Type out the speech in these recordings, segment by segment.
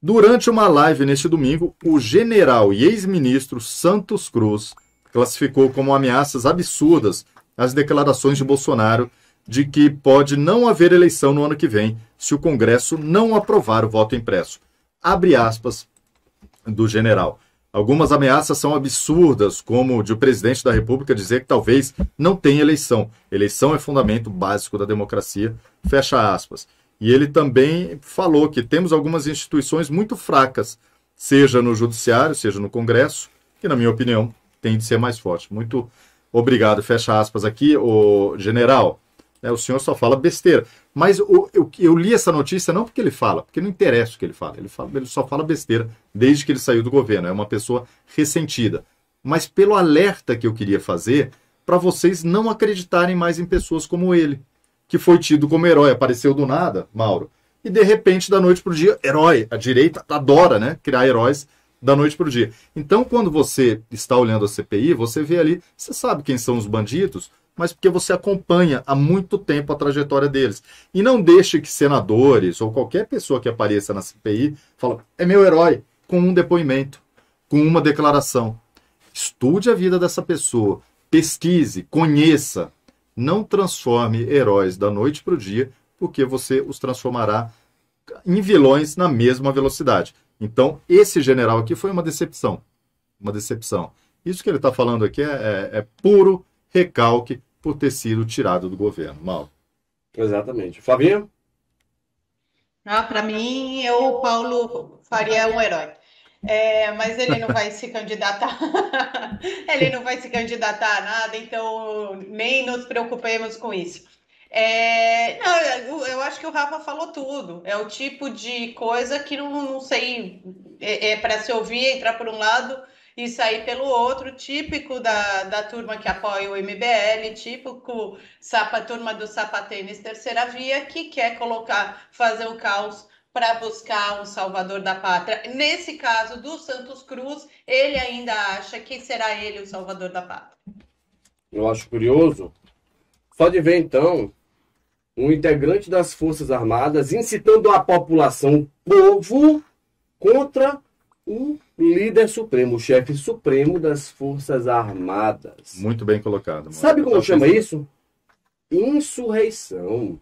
Durante uma live neste domingo, o general e ex-ministro Santos Cruz classificou como ameaças absurdas as declarações de Bolsonaro de que pode não haver eleição no ano que vem se o Congresso não aprovar o voto impresso. Abre aspas do general. Algumas ameaças são absurdas, como de o presidente da República dizer que talvez não tenha eleição. Eleição é fundamento básico da democracia, fecha aspas. E ele também falou que temos algumas instituições muito fracas, seja no Judiciário, seja no Congresso, que, na minha opinião, tem de ser mais forte. Muito obrigado, fecha aspas aqui, o general. O senhor só fala besteira. Mas eu li essa notícia não porque ele fala, porque não interessa o que ele fala. Ele só fala besteira desde que ele saiu do governo. É uma pessoa ressentida. Mas pelo alerta que eu queria fazer para vocês não acreditarem mais em pessoas como ele, que foi tido como herói, apareceu do nada, Mauro, e de repente, da noite para o dia, herói. A direita adora, né, criar heróis da noite para o dia. Então, quando você está olhando a CPI, você vê ali, você sabe quem são os bandidos, mas porque você acompanha há muito tempo a trajetória deles. E não deixe que senadores ou qualquer pessoa que apareça na CPI fala, é meu herói, com um depoimento, com uma declaração. Estude a vida dessa pessoa, pesquise, conheça. Não transforme heróis da noite para o dia, porque você os transformará em vilões na mesma velocidade. Então, esse general aqui foi uma decepção. Uma decepção. Isso que ele está falando aqui é puro recalque por ter sido tirado do governo. Mauro. Exatamente. Flavinha? Para mim, o Paulo Faria é um herói. Mas ele não vai se candidatar. Ele não vai se candidatar a nada, então nem nos preocupemos com isso. Não, eu acho que o Rafa falou tudo. É o tipo de coisa que não sei, para se ouvir, entrar por um lado e sair pelo outro, típico da turma que apoia o MBL, típico turma do sapatênis terceira via, que quer fazer o caos para buscar um salvador da pátria. Nesse caso do Santos Cruz, ele ainda acha que será ele o salvador da pátria. Eu acho curioso, só de ver então, um integrante das Forças Armadas incitando a população, o povo, contra o líder supremo, o chefe supremo das Forças Armadas. Muito bem colocado. Mano. Sabe como chama isso? Insurreição.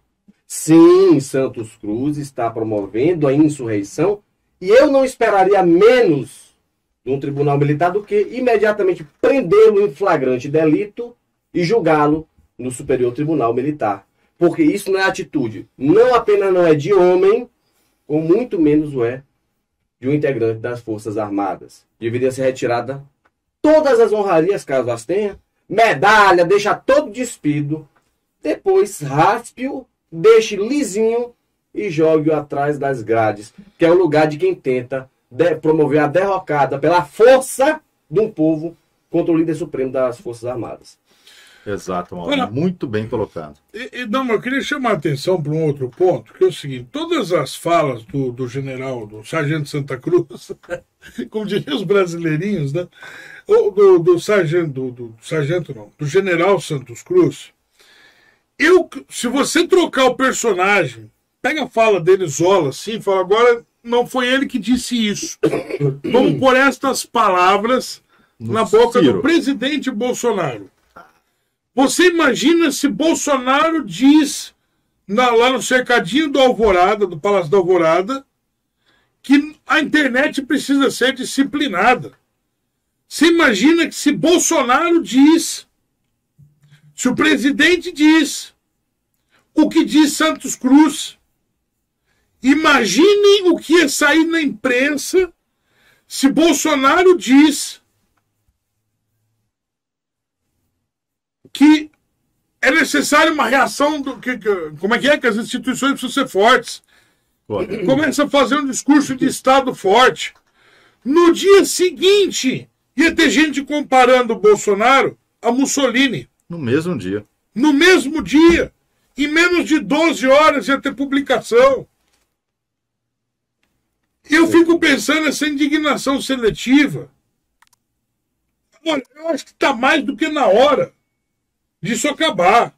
Sim, Santos Cruz está promovendo a insurreição e eu não esperaria menos de um tribunal militar do que imediatamente prendê-lo em flagrante delito e julgá-lo no Superior Tribunal Militar. Porque isso não é atitude, não apenas não é de homem, ou muito menos o é de um integrante das Forças Armadas. Deveria ser retirada todas as honrarias, caso as tenha, medalha, deixa todo despido, depois raspe-o, deixe lisinho e jogue-o atrás das grades, que é o lugar de quem tenta promover a derrocada pela força de um povo contra o líder supremo das Forças Armadas. Exato, Mauro. Muito bem colocado. Não, eu queria chamar a atenção para um outro ponto, que é o seguinte, todas as falas do general, do sargento Santa Cruz, como diriam os brasileirinhos, né? Do general Santos Cruz, se você trocar o personagem, pega a fala dele, isola assim, fala, agora não foi ele que disse isso. Vamos pôr estas palavras na boca do presidente Bolsonaro. Você imagina se Bolsonaro diz lá no cercadinho do Alvorada, do Palácio da Alvorada, que a internet precisa ser disciplinada. Você imagina que se Bolsonaro diz, se o presidente diz o que diz Santos Cruz, imaginem o que ia sair na imprensa se Bolsonaro diz que é necessário uma reação como é que as instituições precisam ser fortes. Começa a fazer um discurso de Estado forte. No dia seguinte, ia ter gente comparando o Bolsonaro a Mussolini. No mesmo dia. No mesmo dia. Em menos de 12 horas ia ter publicação. Eu fico pensando nessa indignação seletiva. Olha, eu acho que está mais do que na hora disso acabar.